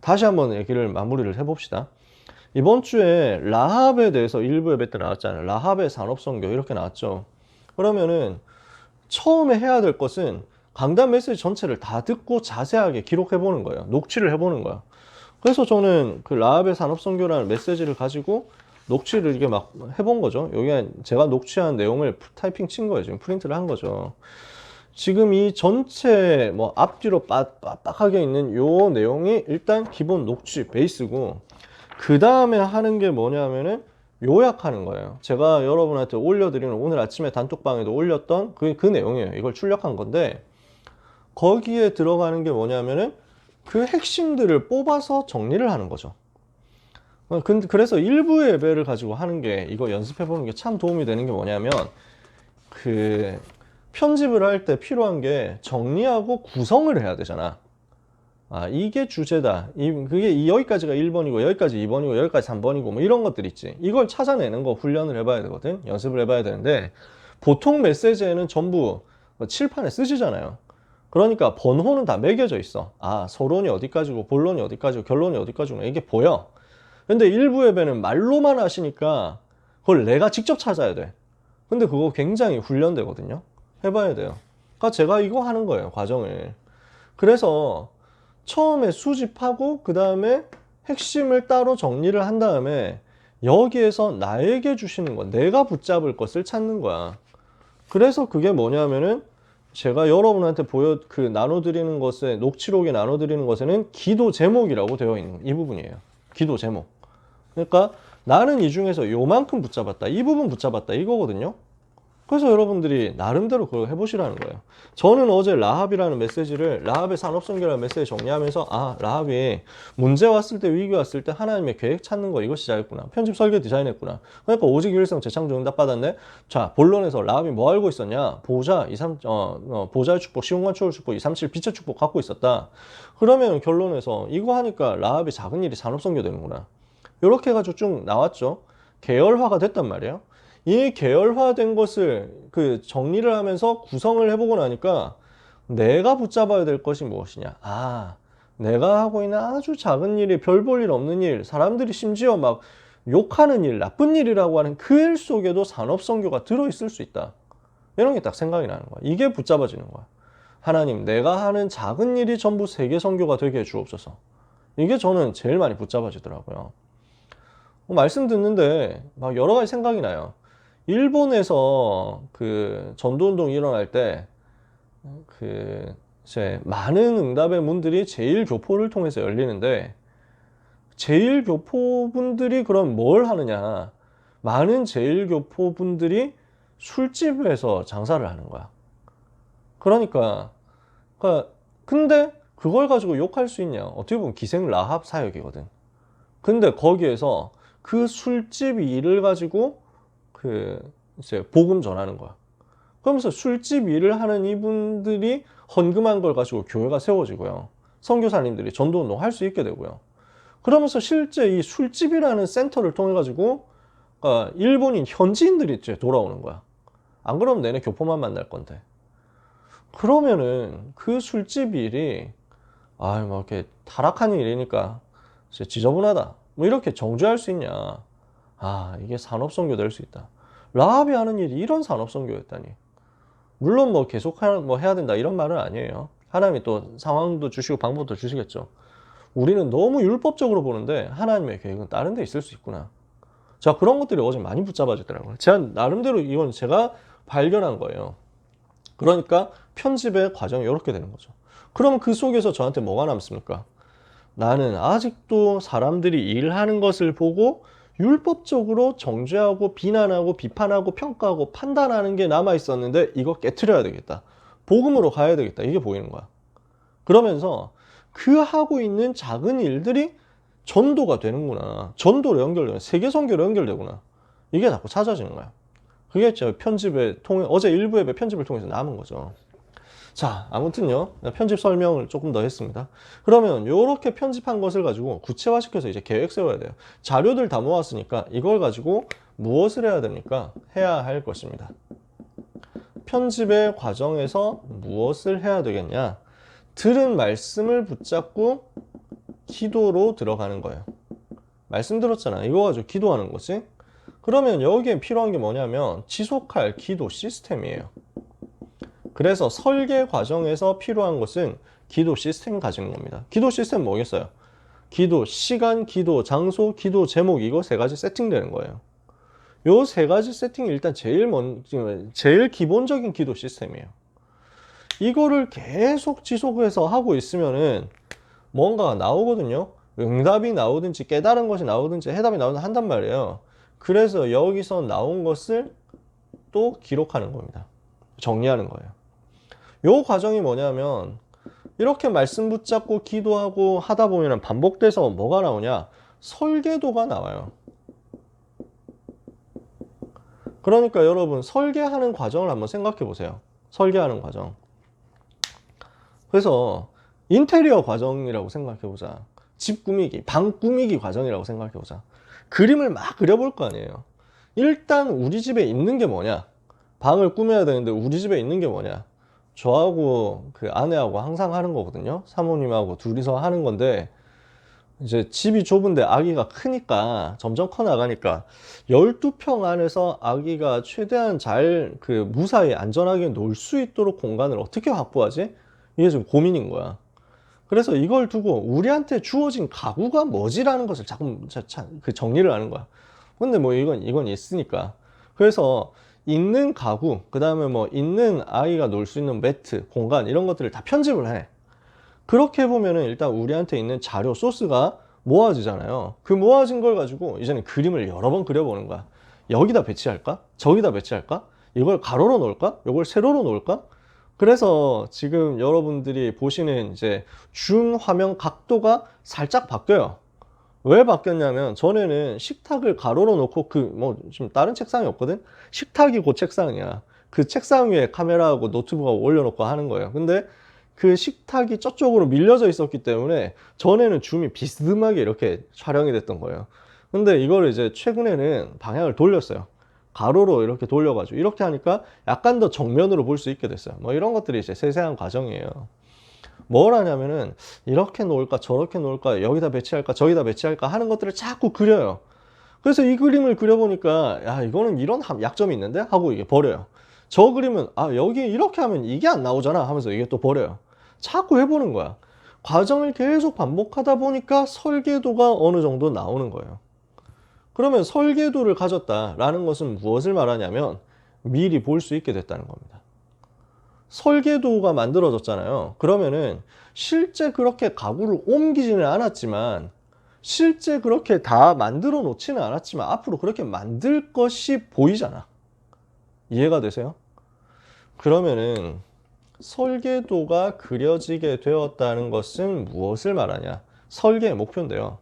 S1: 다시 한번 얘기를 마무리를 해봅시다. 이번 주에 라합에 대해서 일부 예배 때 나왔잖아요. 라합의 산업선교 이렇게 나왔죠. 그러면은 처음에 해야 될 것은 강단 메시지 전체를 다 듣고 자세하게 기록해 보는 거예요. 녹취를 해보는 거야. 그래서 저는 그 라합의 산업선교라는 메시지를 가지고 녹취를 이렇게 막 해본 거죠. 여기 제가 녹취한 내용을 타이핑 친 거예요. 지금 프린트를 한 거죠. 지금 이 전체 뭐 앞뒤로 빡빡하게 있는 요 내용이 일단 기본 녹취 베이스고, 그 다음에 하는 게 뭐냐면은 요약하는 거예요. 제가 여러분한테 올려드리는 오늘 아침에 단톡방에도 올렸던 그 내용이에요. 이걸 출력한 건데, 거기에 들어가는 게 뭐냐면은 그 핵심들을 뽑아서 정리를 하는 거죠. 그래서 일부 예배를 가지고 하는 게, 이거 연습해 보는 게 참 도움이 되는 게 뭐냐면, 그 편집을 할 때 필요한 게 정리하고 구성을 해야 되잖아. 아, 이게 주제다. 그게 여기까지가 1번이고, 여기까지 2번이고, 여기까지 3번이고, 뭐 이런 것들 있지. 이걸 찾아내는 거 훈련을 해봐야 되거든. 연습을 해봐야 되는데, 보통 메시지에는 전부 칠판에 쓰시잖아요. 그러니까 번호는 다 매겨져 있어. 아, 서론이 어디까지고, 본론이 어디까지고, 결론이 어디까지고, 이게 보여. 근데 일부 예배는 말로만 하시니까 그걸 내가 직접 찾아야 돼. 근데 그거 굉장히 훈련되거든요. 해봐야 돼요. 그러니까 제가 이거 하는 거예요, 과정을. 그래서 처음에 수집하고 그 다음에 핵심을 따로 정리를 한 다음에 여기에서 나에게 주시는 거, 내가 붙잡을 것을 찾는 거야. 그래서 그게 뭐냐면은 제가 여러분한테 나눠드리는 것에, 녹취록에 나눠드리는 것에는 기도 제목이라고 되어 있는 이 부분이에요. 기도 제목. 그러니까 나는 이 중에서 요만큼 붙잡았다, 이 부분 붙잡았다, 이거거든요. 그래서 여러분들이 나름대로 그걸 해보시라는 거예요. 저는 어제 라합이라는 메시지를, 라합의 산업선교라는 메시지 정리하면서, 아, 라합이 문제 왔을 때, 위기 왔을 때 하나님의 계획 찾는 거, 이거 시작했구나. 편집 설계 디자인했구나. 그러니까 오직 일성 재창조 응답 받았네. 자, 본론에서 라합이 뭐 알고 있었냐? 보좌, 보좌의 축복, 시온관 초월 축복, 237 빛의 축복 갖고 있었다. 그러면 결론에서 이거 하니까 라합이 작은 일이 산업선교 되는구나. 이렇게 해가지고 쭉 나왔죠. 계열화가 됐단 말이에요. 이 계열화된 것을 정리를 하면서 구성을 해보고 나니까 내가 붙잡아야 될 것이 무엇이냐. 아, 내가 하고 있는 아주 작은 일이, 별 볼 일 없는 일, 사람들이 심지어 막 욕하는 일, 나쁜 일이라고 하는 그 일 속에도 산업선교가 들어있을 수 있다. 이런 게 딱 생각이 나는 거야. 이게 붙잡아지는 거야. 하나님, 내가 하는 작은 일이 전부 세계 선교가 되게 해주옵소서. 이게 저는 제일 많이 붙잡아지더라고요. 말씀 듣는데 막 여러 가지 생각이 나요. 일본에서 전도운동이 일어날 때 이제 많은 응답의 문들이 제1교포를 통해서 열리는데, 제1교포분들이 그럼 뭘 하느냐. 많은 제1교포분들이 술집에서 장사를 하는 거야. 그러니까 근데 그걸 가지고 욕할 수 있냐. 어떻게 보면 기생 라합 사역이거든. 근데 거기에서 그 술집 일을 가지고 이제 복음 전하는 거야. 그러면서 술집 일을 하는 이분들이 헌금한 걸 가지고 교회가 세워지고요. 선교사님들이 전도운동 할 수 있게 되고요. 그러면서 실제 이 술집이라는 센터를 통해 가지고 일본인 현지인들이 이제 돌아오는 거야. 안 그러면 내내 교포만 만날 건데. 그러면은 그 술집 일이 뭐 이렇게 타락하는 일이니까 진짜 지저분하다 뭐 이렇게 정죄할 수 있냐. 이게 산업선교 될 수 있다. 라합이 하는 일이 이런 산업선교였다니. 물론 뭐 계속 뭐 해야 된다 이런 말은 아니에요. 하나님이 또 상황도 주시고 방법도 주시겠죠. 우리는 너무 율법적으로 보는데 하나님의 계획은 다른 데 있을 수 있구나. 자, 그런 것들이 어제 많이 붙잡아지더라고요. 제가 나름대로 이건 제가 발견한 거예요. 그러니까 편집의 과정이 이렇게 되는 거죠. 그러면 그 속에서 저한테 뭐가 남습니까? 나는 아직도 사람들이 일하는 것을 보고 율법적으로 정죄하고 비난하고 비판하고 평가하고 판단하는 게 남아 있었는데 이거 깨트려야 되겠다. 복음으로 가야 되겠다. 이게 보이는 거야. 그러면서 그 하고 있는 작은 일들이 전도가 되는구나. 전도로 연결되는, 세계 선교로 연결되구나. 이게 자꾸 찾아지는 거야. 그게 저 편집을 통해, 어제 일부 앱의 편집을 통해서 남은 거죠. 자, 아무튼요. 편집 설명을 조금 더 했습니다. 그러면 이렇게 편집한 것을 가지고 구체화시켜서 이제 계획 세워야 돼요. 자료들 다 모았으니까 이걸 가지고 무엇을 해야 됩니까? 해야 할 것입니다. 편집의 과정에서 무엇을 해야 되겠냐? 들은 말씀을 붙잡고 기도로 들어가는 거예요. 말씀 들었잖아. 이거 가지고 기도하는 거지. 그러면 여기에 필요한 게 뭐냐면 지속할 기도 시스템이에요. 그래서 설계 과정에서 필요한 것은 기도 시스템 가지는 겁니다. 기도 시스템 뭐겠어요? 기도 시간, 기도 장소, 기도 제목 이거 세 가지 세팅되는 거예요. 요 세 가지 세팅이 일단 제일 기본적인 기도 시스템이에요. 이거를 계속 지속해서 하고 있으면은 뭔가가 나오거든요. 응답이 나오든지 깨달은 것이 나오든지 해답이 나오든지 한단 말이에요. 그래서 여기서 나온 것을 또 기록하는 겁니다. 정리하는 거예요. 요 과정이 뭐냐면 이렇게 말씀 붙잡고 기도하고 하다 보면 반복돼서 뭐가 나오냐? 설계도가 나와요. 그러니까 여러분 설계하는 과정을 한번 생각해 보세요. 설계하는 과정. 그래서 인테리어 과정이라고 생각해 보자. 집 꾸미기, 방 꾸미기 과정이라고 생각해 보자. 그림을 막 그려볼 거 아니에요. 일단 우리 집에 있는 게 뭐냐? 방을 꾸며야 되는데 우리 집에 있는 게 뭐냐? 저하고 그 아내하고 항상 하는 거거든요. 사모님하고 둘이서 하는 건데 이제 집이 좁은데 아기가 크니까 점점 커 나가니까 12평 안에서 아기가 최대한 잘 그 무사히 안전하게 놀 수 있도록 공간을 어떻게 확보하지? 이게 좀 고민인 거야. 그래서 이걸 두고 우리한테 주어진 가구가 뭐지라는 것을 자꾸 그 정리를 하는 거야. 근데 뭐 이건 있으니까. 그래서 있는 가구, 그 다음에 뭐 있는 아이가 놀 수 있는 매트, 공간 이런 것들을 다 편집을 해. 그렇게 해보면은 일단 우리한테 있는 자료, 소스가 모아지잖아요. 그 모아진 걸 가지고 이제는 그림을 여러 번 그려보는 거야. 여기다 배치할까? 저기다 배치할까? 이걸 가로로 놓을까? 이걸 세로로 놓을까? 그래서 지금 여러분들이 보시는 이제 줌 화면 각도가 살짝 바뀌어요. 왜 바뀌었냐면 전에는 식탁을 가로로 놓고 지금 다른 책상이 없거든? 식탁이 그 책상이야. 그 책상 위에 카메라하고 노트북하고 올려놓고 하는 거예요. 근데 그 식탁이 저쪽으로 밀려져 있었기 때문에 전에는 줌이 비스듬하게 이렇게 촬영이 됐던 거예요. 근데 이걸 이제 최근에는 방향을 돌렸어요. 가로로 이렇게 돌려가지고 이렇게 하니까 약간 더 정면으로 볼 수 있게 됐어요. 뭐 이런 것들이 이제 세세한 과정이에요. 뭘 하냐면은 이렇게 놓을까 저렇게 놓을까 여기다 배치할까 저기다 배치할까 하는 것들을 자꾸 그려요. 그래서 이 그림을 그려보니까 야 이거는 이런 약점이 있는데 하고 이게 버려요. 저 그림은 여기 이렇게 하면 이게 안 나오잖아 하면서 이게 또 버려요. 자꾸 해보는 거야. 과정을 계속 반복하다 보니까 설계도가 어느 정도 나오는 거예요. 그러면 설계도를 가졌다라는 것은 무엇을 말하냐면 미리 볼 수 있게 됐다는 겁니다. 설계도가 만들어졌잖아요. 그러면은 실제 그렇게 가구를 옮기지는 않았지만 실제 그렇게 다 만들어 놓지는 않았지만 앞으로 그렇게 만들 것이 보이잖아. 이해가 되세요? 그러면은 설계도가 그려지게 되었다는 것은 무엇을 말하냐? 설계의 목표인데요.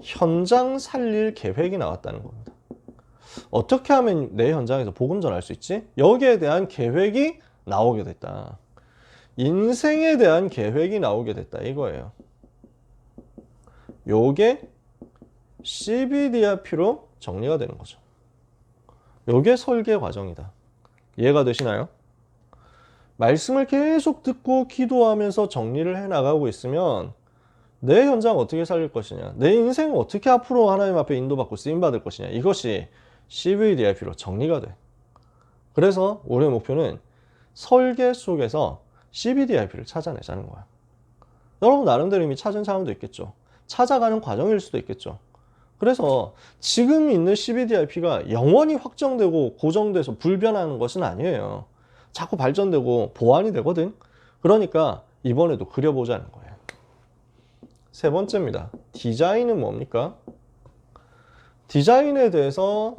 S1: 현장 살릴 계획이 나왔다는 겁니다. 어떻게 하면 내 현장에서 복음 전할 수 있지? 여기에 대한 계획이 나오게 됐다. 인생에 대한 계획이 나오게 됐다 이거예요. 요게 CBDRP로 정리가 되는 거죠. 요게 설계 과정이다. 이해가 되시나요? 말씀을 계속 듣고 기도하면서 정리를 해 나가고 있으면 내 현장 어떻게 살릴 것이냐, 내 인생을 어떻게 앞으로 하나님 앞에 인도받고 쓰임받을 것이냐, 이것이 CVDIP로 정리가 돼. 그래서 우리의 목표는 설계 속에서 CVDIP를 찾아내자는 거야. 여러분 나름대로 이미 찾은 사람도 있겠죠. 찾아가는 과정일 수도 있겠죠. 그래서 지금 있는 CVDIP가 영원히 확정되고 고정돼서 불변하는 것은 아니에요. 자꾸 발전되고 보완이 되거든. 그러니까 이번에도 그려보자는 거예요. 세 번째입니다. 디자인은 뭡니까? 디자인에 대해서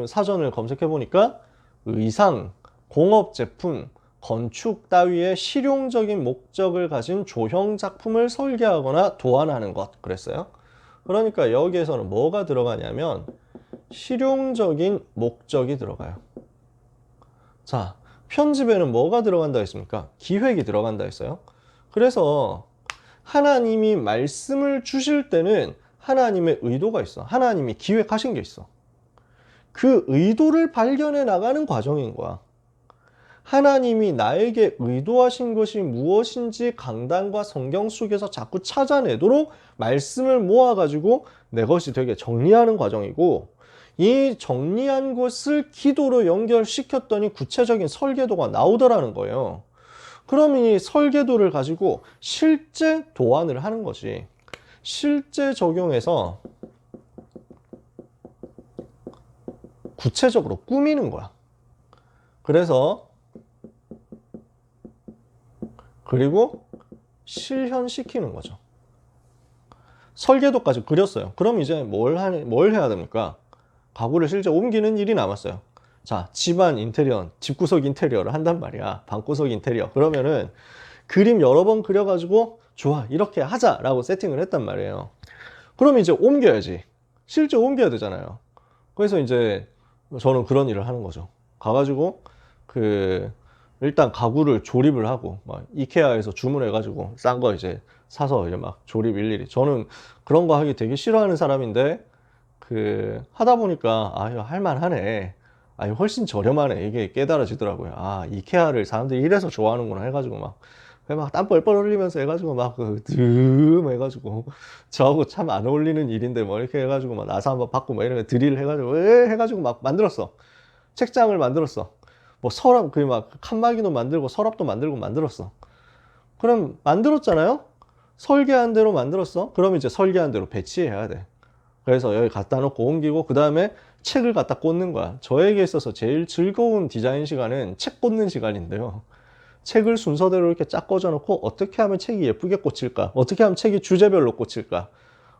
S1: 사전을 검색해 보니까 의상, 공업 제품, 건축 따위의 실용적인 목적을 가진 조형 작품을 설계하거나 도안하는 것 그랬어요. 그러니까 여기에서는 뭐가 들어가냐면 실용적인 목적이 들어가요. 자, 편집에는 뭐가 들어간다 했습니까? 기획이 들어간다 했어요. 그래서 하나님이 말씀을 주실 때는 하나님의 의도가 있어. 하나님이 기획하신 게 있어. 그 의도를 발견해 나가는 과정인 거야. 하나님이 나에게 의도하신 것이 무엇인지 강단과 성경 속에서 자꾸 찾아내도록 말씀을 모아가지고 내 것이 되게 정리하는 과정이고, 이 정리한 것을 기도로 연결시켰더니 구체적인 설계도가 나오더라는 거예요. 그럼 이 설계도를 가지고 실제 도안을 하는 거지. 실제 적용해서 구체적으로 꾸미는 거야. 그리고 실현시키는 거죠. 설계도까지 그렸어요. 그럼 이제 뭘 해야 됩니까? 가구를 실제 옮기는 일이 남았어요. 자, 집안 인테리어, 집구석 인테리어를 한단 말이야. 방구석 인테리어. 그러면은 그림 여러 번 그려가지고 좋아, 이렇게 하자라고 세팅을 했단 말이에요. 그럼 이제 옮겨야지. 실제 옮겨야 되잖아요. 그래서 이제 저는 그런 일을 하는 거죠. 가가지고 일단 가구를 조립을 하고 막 이케아에서 주문해가지고 싼 거 이제 사서 이제 막 조립 일일이. 저는 그런 거 하기 되게 싫어하는 사람인데 하다 보니까 이거 할만하네. 훨씬 저렴하네. 이게 깨달아지더라고요. 이케아를 사람들이 이래서 좋아하는구나 해가지고 막 땀 뻘뻘 흘리면서 해가지고 해가지고 저하고 참 안 어울리는 일인데 뭐 이렇게 해가지고 막 나사 한번 받고 막 이런 거 드릴 해가지고 해가지고 막 만들었어. 책장을 만들었어. 뭐 서랍 칸막이도 만들고 서랍도 만들었어. 그럼 만들었잖아요. 설계한 대로 만들었어. 그럼 이제 설계한 대로 배치해야 돼. 그래서 여기 갖다 놓고 옮기고 그 다음에 책을 갖다 꽂는 거야. 저에게 있어서 제일 즐거운 디자인 시간은 책 꽂는 시간인데요. 책을 순서대로 이렇게 쫙 꽂아 놓고 어떻게 하면 책이 예쁘게 꽂힐까? 어떻게 하면 책이 주제별로 꽂힐까?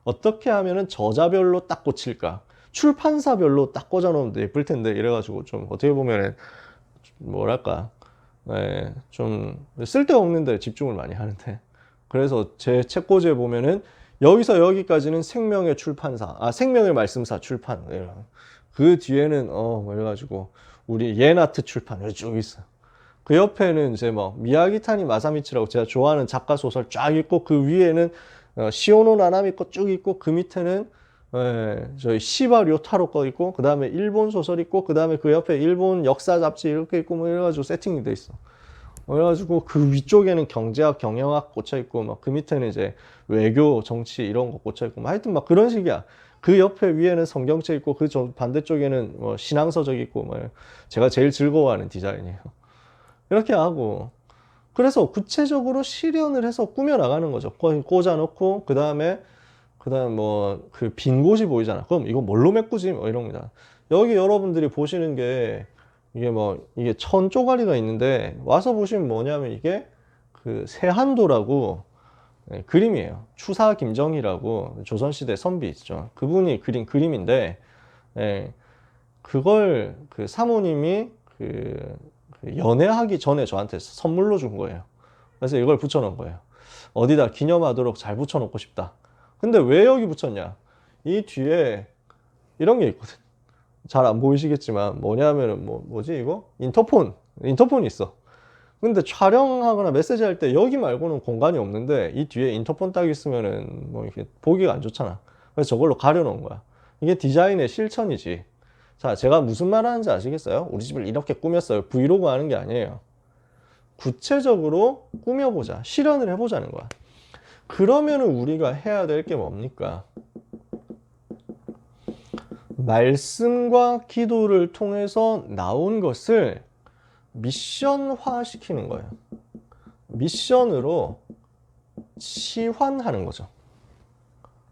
S1: 어떻게 하면은 저자별로 딱 꽂힐까? 출판사별로 딱 꽂아 놓으면 예쁠 텐데 이래가지고 좀 어떻게 보면은 뭐랄까, 좀 쓸데없는 데 집중을 많이 하는데, 그래서 제 책꽂이에 보면은 여기서 여기까지는 생명의 출판사, 생명의 말씀사 출판, 그 뒤에는 이래가지고 우리 예나트 출판 쭉 있어. 그 옆에는 이제 미야기타니 마사미치라고 제가 좋아하는 작가 소설 쫙 있고, 그 위에는 시오노 나나미 거 쭉 있고, 그 밑에는 저희 시바 료타로 거 있고, 그 다음에 일본 소설 있고, 그 다음에 그 옆에 일본 역사 잡지 이렇게 있고, 이래가지고 세팅이 돼 있어. 그래가지고 그 위쪽에는 경제학, 경영학 꽂혀 있고, 그 밑에는 이제 외교, 정치 이런 거 꽂혀 있고, 하여튼 그런 식이야. 그 옆에 위에는 성경책 있고, 그 반대쪽에는 신앙서적 있고, 제가 제일 즐거워하는 디자인이에요. 이렇게 하고, 그래서 구체적으로 실현을 해서 꾸며 나가는 거죠. 꽂아 놓고, 그 다음에 그 빈 곳이 보이잖아. 그럼 이거 뭘로 메꾸지? 이럽니다. 여기 여러분들이 보시는 게 이게 천 쪼가리가 있는데, 와서 보시면 뭐냐면 이게 세한도라고 그림이에요. 추사 김정희라고 조선시대 선비 있죠. 그분이 그린 그림인데, 그걸 사모님이 연애하기 전에 저한테 선물로 준 거예요. 그래서 이걸 붙여놓은 거예요. 어디다 기념하도록 잘 붙여놓고 싶다. 근데 왜 여기 붙였냐? 이 뒤에 이런 게 있거든. 잘 안 보이시겠지만 뭐냐면은 뭐지 이거? 인터폰이 있어. 근데 촬영하거나 메시지 할 때 여기 말고는 공간이 없는데 이 뒤에 인터폰 딱 있으면은 이렇게 보기가 안 좋잖아. 그래서 저걸로 가려놓은 거야. 이게 디자인의 실천이지. 자, 제가 무슨 말 하는지 아시겠어요? 우리 집을 이렇게 꾸몄어요. 브이로그 하는 게 아니에요. 구체적으로 꾸며보자. 실현을 해보자는 거야. 그러면은 우리가 해야 될 게 뭡니까? 말씀과 기도를 통해서 나온 것을 미션화 시키는 거예요. 미션으로 치환하는 거죠.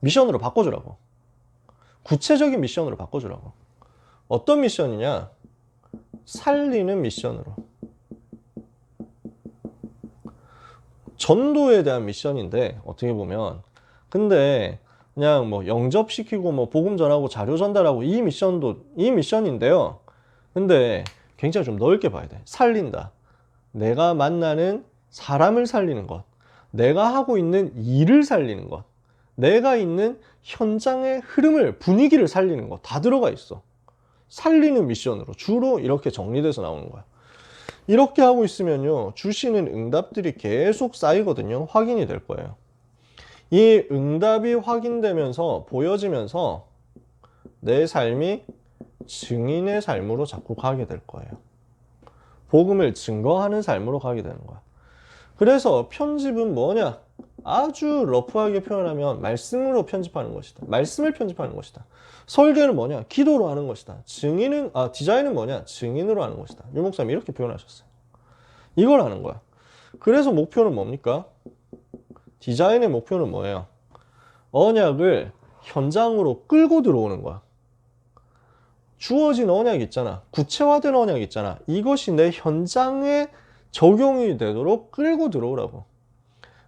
S1: 미션으로 바꿔주라고. 구체적인 미션으로 바꿔주라고. 어떤 미션이냐? 살리는 미션으로. 전도에 대한 미션인데 어떻게 보면 근데 그냥 뭐 영접시키고 뭐 복음 전하고 자료 전달하고 이 미션인데요. 근데 굉장히 좀 넓게 봐야 돼. 살린다. 내가 만나는 사람을 살리는 것. 내가 하고 있는 일을 살리는 것. 내가 있는 현장의 흐름을, 분위기를 살리는 것. 다 들어가 있어. 살리는 미션으로 주로 이렇게 정리돼서 나오는 거야. 이렇게 하고 있으면요, 주시는 응답들이 계속 쌓이거든요. 확인이 될 거예요. 이 응답이 확인되면서 보여지면서 내 삶이 증인의 삶으로 자꾸 가게 될 거예요. 복음을 증거하는 삶으로 가게 되는 거야. 그래서 편집은 뭐냐? 아주 러프하게 표현하면 말씀으로 편집하는 것이다. 말씀을 편집하는 것이다. 설계는 뭐냐? 기도로 하는 것이다. 디자인은 뭐냐? 증인으로 하는 것이다. 유 목사님 이렇게 표현하셨어요. 이걸 하는 거야. 그래서 목표는 뭡니까? 디자인의 목표는 뭐예요? 언약을 현장으로 끌고 들어오는 거야. 주어진 언약 있잖아. 구체화된 언약 있잖아. 이것이 내 현장에 적용이 되도록 끌고 들어오라고.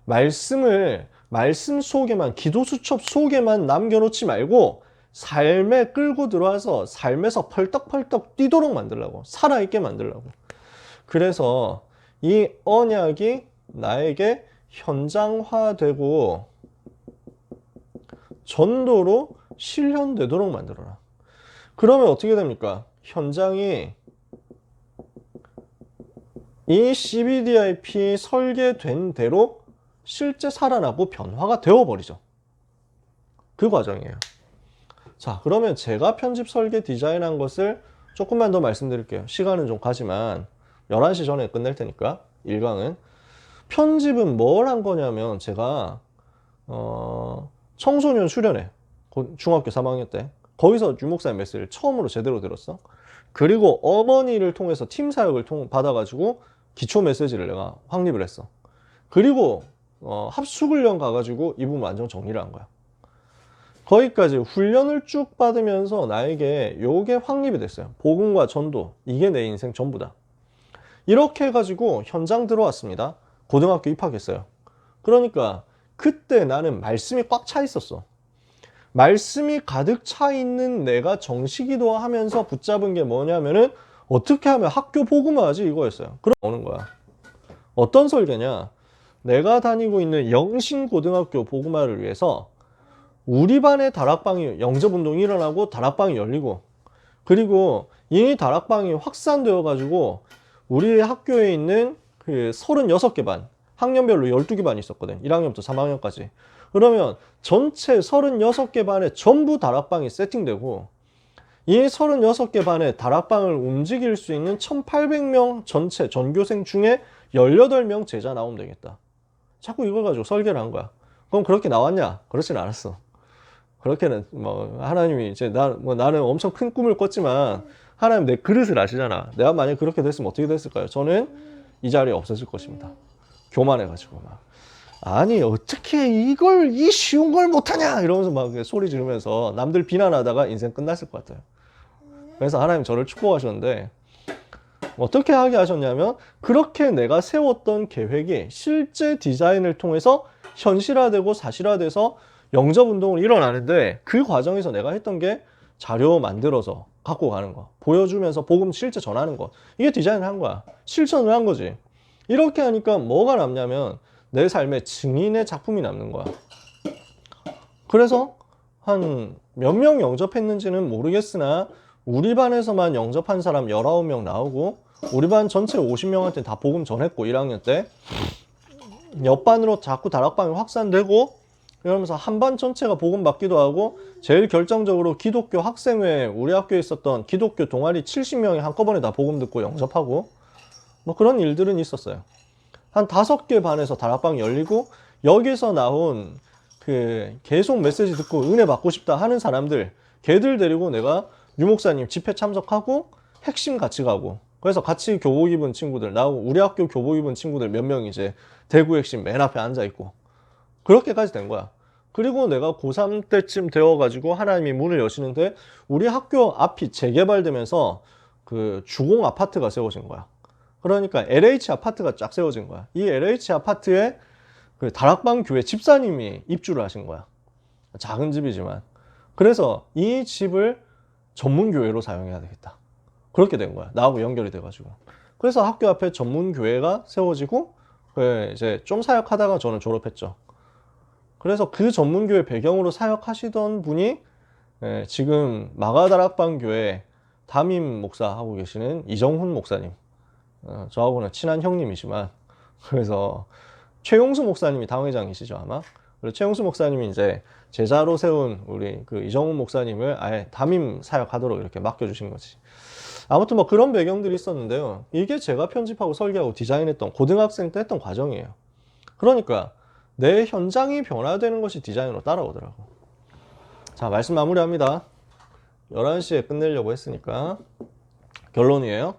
S1: 말씀 속에만, 기도 수첩 속에만 남겨놓지 말고 삶에 끌고 들어와서 삶에서 펄떡펄떡 뛰도록 만들라고. 살아있게 만들라고. 그래서 이 언약이 나에게 현장화되고 전도로 실현되도록 만들어라. 그러면 어떻게 됩니까? 현장이 이 CBDIP 설계된 대로 실제 살아나고 변화가 되어버리죠. 그 과정이에요. 자, 그러면 제가 편집 설계 디자인한 것을 조금만 더 말씀드릴게요. 시간은 좀 가지만 11시 전에 끝낼 테니까 1강은 편집은 뭘 한 거냐면 제가 청소년 수련회 중학교 3학년 때 거기서 유 목사님 메시지를 처음으로 제대로 들었어. 그리고 어머니를 통해서 팀 사역을 받아가지고 기초 메시지를 내가 확립을 했어. 그리고 합숙훈련 가가지고 이 부분 완전 정리를 한 거야. 거기까지 훈련을 쭉 받으면서 나에게 요게 확립이 됐어요. 복음과 전도, 이게 내 인생 전부다. 이렇게 해가지고 현장 들어왔습니다. 고등학교 입학했어요. 그러니까 그때 나는 말씀이 꽉 차 있었어. 말씀이 가득 차 있는 내가 정시기도 하면서 붙잡은 게 뭐냐면은 어떻게 하면 학교 복음화하지 이거였어요. 그럼 오는 거야. 어떤 설계냐? 내가 다니고 있는 영신고등학교 복음화를 위해서 우리 반에 다락방이 영접운동이 일어나고 다락방이 열리고 그리고 이 다락방이 확산되어 가지고 우리 학교에 있는 그 36개 반 학년별로 12개 반이 있었거든. 1학년부터 3학년까지. 그러면 전체 36개 반에 전부 다락방이 세팅되고 이 36개 반에 다락방을 움직일 수 있는 1800명 전체 전교생 중에 18명 제자 나오면 되겠다. 자꾸 이걸 가지고 설계를 한 거야. 그럼 그렇게 나왔냐? 그렇진 않았어. 그렇게는 뭐 하나님이 이제 나는 엄청 큰 꿈을 꿨지만 하나님 내 그릇을 아시잖아. 내가 만약에 그렇게 됐으면 어떻게 됐을까요? 저는 이 자리에 없어질 것입니다. 교만해가지고 막 아니 어떻게 이걸 이 쉬운 걸 못하냐 이러면서 막 소리 지르면서 남들 비난하다가 인생 끝났을 것 같아요. 그래서 하나님 저를 축복하셨는데 어떻게 하게 하셨냐면 그렇게 내가 세웠던 계획이 실제 디자인을 통해서 현실화되고 사실화돼서 영접운동을 일어나는데 그 과정에서 내가 했던 게 자료 만들어서 갖고 가는 거, 보여주면서 복음 실제 전하는 거, 이게 디자인을 한 거야. 실천을 한 거지. 이렇게 하니까 뭐가 남냐면 내 삶에 증인의 작품이 남는 거야. 그래서 한 몇 명 영접했는지는 모르겠으나 우리 반에서만 영접한 사람 19명 나오고 우리 반 전체 50명한테 다 복음 전했고 1학년 때 옆반으로 자꾸 다락방이 확산되고 이러면서 한 반 전체가 복음 받기도 하고, 제일 결정적으로 기독교 학생회, 우리 학교에 있었던 기독교 동아리 70명이 한꺼번에 다 복음 듣고 영접하고, 뭐 그런 일들은 있었어요. 한 5개 반에서 다락방 열리고, 여기서 나온 그 계속 메시지 듣고 은혜 받고 싶다 하는 사람들, 걔들 데리고 내가 유 목사님 집회 참석하고 핵심 같이 가고, 그래서 같이 교복 입은 친구들, 나하고 우리 학교 교복 입은 친구들 몇 명이 이제 대구 핵심 맨 앞에 앉아 있고, 그렇게까지 된 거야. 그리고 내가 고3 때쯤 되어가지고 하나님이 문을 여시는데, 우리 학교 앞이 재개발되면서 그 주공 아파트가 세워진 거야. 그러니까 LH 아파트가 쫙 세워진 거야. 이 LH 아파트에 그 다락방 교회 집사님이 입주를 하신 거야. 작은 집이지만. 그래서 이 집을 전문 교회로 사용해야 되겠다. 그렇게 된 거야. 나하고 연결이 돼가지고. 그래서 학교 앞에 전문 교회가 세워지고, 이제 좀 사역하다가 저는 졸업했죠. 그래서 그 전문 교회 배경으로 사역하시던 분이 지금 마가다락방 교회 담임 목사 하고 계시는 이정훈 목사님. 저하고는 친한 형님이지만, 그래서 최용수 목사님이 당회장이시죠, 아마. 그래서 최용수 목사님이 이제 제자로 세운 우리 그 이정훈 목사님을 아예 담임 사역하도록 이렇게 맡겨주신 거지. 아무튼 뭐 그런 배경들이 있었는데요. 이게 제가 편집하고 설계하고 디자인했던 고등학생 때 했던 과정이에요. 그러니까 내 현장이 변화되는 것이 디자인으로 따라오더라고. 자, 말씀 마무리합니다. 11시에 끝내려고 했으니까 결론이에요.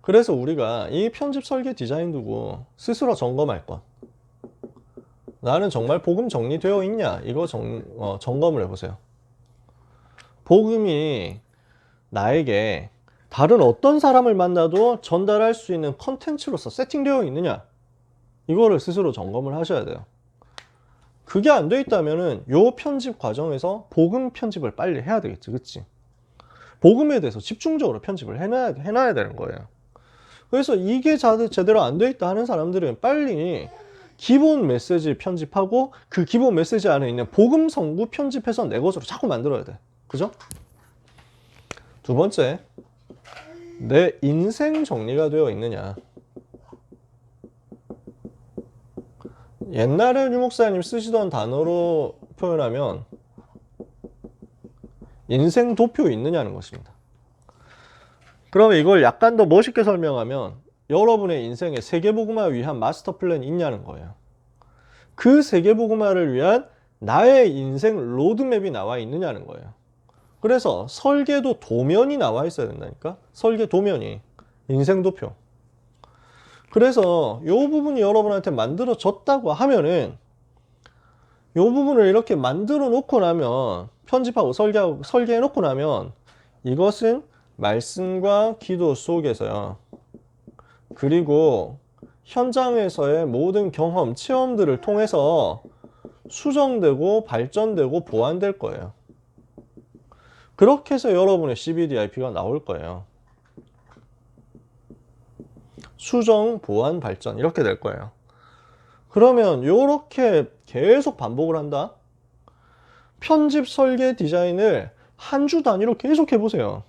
S1: 그래서 우리가 이 편집 설계 디자인 두고 스스로 점검할 것. 나는 정말 복음 정리되어 있냐? 이거 점검을 해보세요. 복음이 나에게 다른 어떤 사람을 만나도 전달할 수 있는 컨텐츠로서 세팅되어 있느냐? 이거를 스스로 점검을 하셔야 돼요. 그게 안 돼 있다면은 요 편집 과정에서 복음 편집을 빨리 해야 되겠지, 그치? 복음에 대해서 집중적으로 편집을 해놔야 되는 거예요. 그래서 이게 제대로 안 돼 있다 하는 사람들은 빨리 기본 메시지 편집하고 그 기본 메시지 안에 있는 복음 성구 편집해서 내 것으로 자꾸 만들어야 돼. 그죠? 두 번째, 내 인생 정리가 되어 있느냐. 옛날에 유 목사님 쓰시던 단어로 표현하면 인생 도표 있느냐는 것입니다. 그러면 이걸 약간 더 멋있게 설명하면 여러분의 인생에 세계복음화를 위한 마스터 플랜이 있냐는 거예요. 그 세계복음화를 위한 나의 인생 로드맵이 나와 있느냐는 거예요. 그래서 설계도 도면이 나와 있어야 된다니까. 설계 도면이 인생 도표. 그래서 이 부분이 여러분한테 만들어졌다고 하면은 이 부분을 이렇게 만들어 놓고 나면, 편집하고 설계해 놓고 나면, 이것은 말씀과 기도 속에서요, 그리고 현장에서의 모든 경험, 체험들을 통해서 수정되고 발전되고 보완될 거예요. 그렇게 해서 여러분의 CBDIP가 나올 거예요. 수정, 보완, 발전 이렇게 될 거예요. 그러면 이렇게 계속 반복을 한다? 편집, 설계, 디자인을 한 주 단위로 계속 해보세요.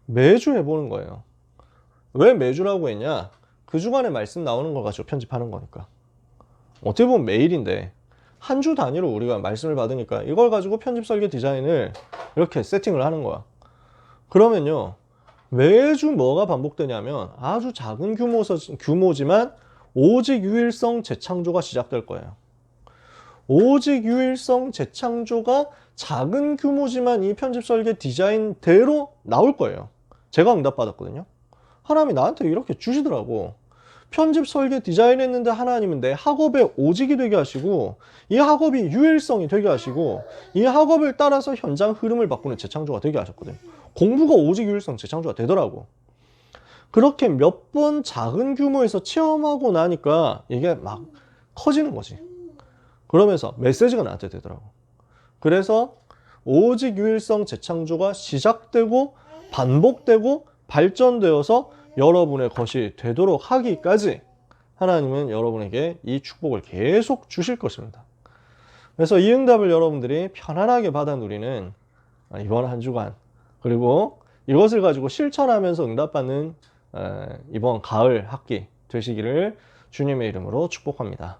S1: 매주 해보는 거예요. 왜 매주라고 했냐? 그 주간에 말씀 나오는 걸 가지고 편집하는 거니까. 어떻게 보면 매일인데 한 주 단위로 우리가 말씀을 받으니까 이걸 가지고 편집, 설계, 디자인을 이렇게 세팅을 하는 거야. 그러면요, 매주 뭐가 반복되냐면 아주 작은 규모지만 오직 유일성 재창조가 시작될 거예요. 오직 유일성 재창조가 작은 규모지만 이 편집, 설계, 디자인대로 나올 거예요. 제가 응답받았거든요. 하나님이 나한테 이렇게 주시더라고. 편집, 설계, 디자인 했는데 하나님은 내 학업에 오직이 되게 하시고, 이 학업이 유일성이 되게 하시고, 이 학업을 따라서 현장 흐름을 바꾸는 재창조가 되게 하셨거든요. 공부가 오직 유일성 재창조가 되더라고. 그렇게 몇 번 작은 규모에서 체험하고 나니까 이게 막 커지는 거지. 그러면서 메시지가 나한테 되더라고. 그래서 오직 유일성 재창조가 시작되고 반복되고 발전되어서 여러분의 것이 되도록 하기까지 하나님은 여러분에게 이 축복을 계속 주실 것입니다. 그래서 이 응답을 여러분들이 편안하게 받아 누리는 이번 한 주간, 그리고 이것을 가지고 실천하면서 응답받는 이번 가을 학기 되시기를 주님의 이름으로 축복합니다.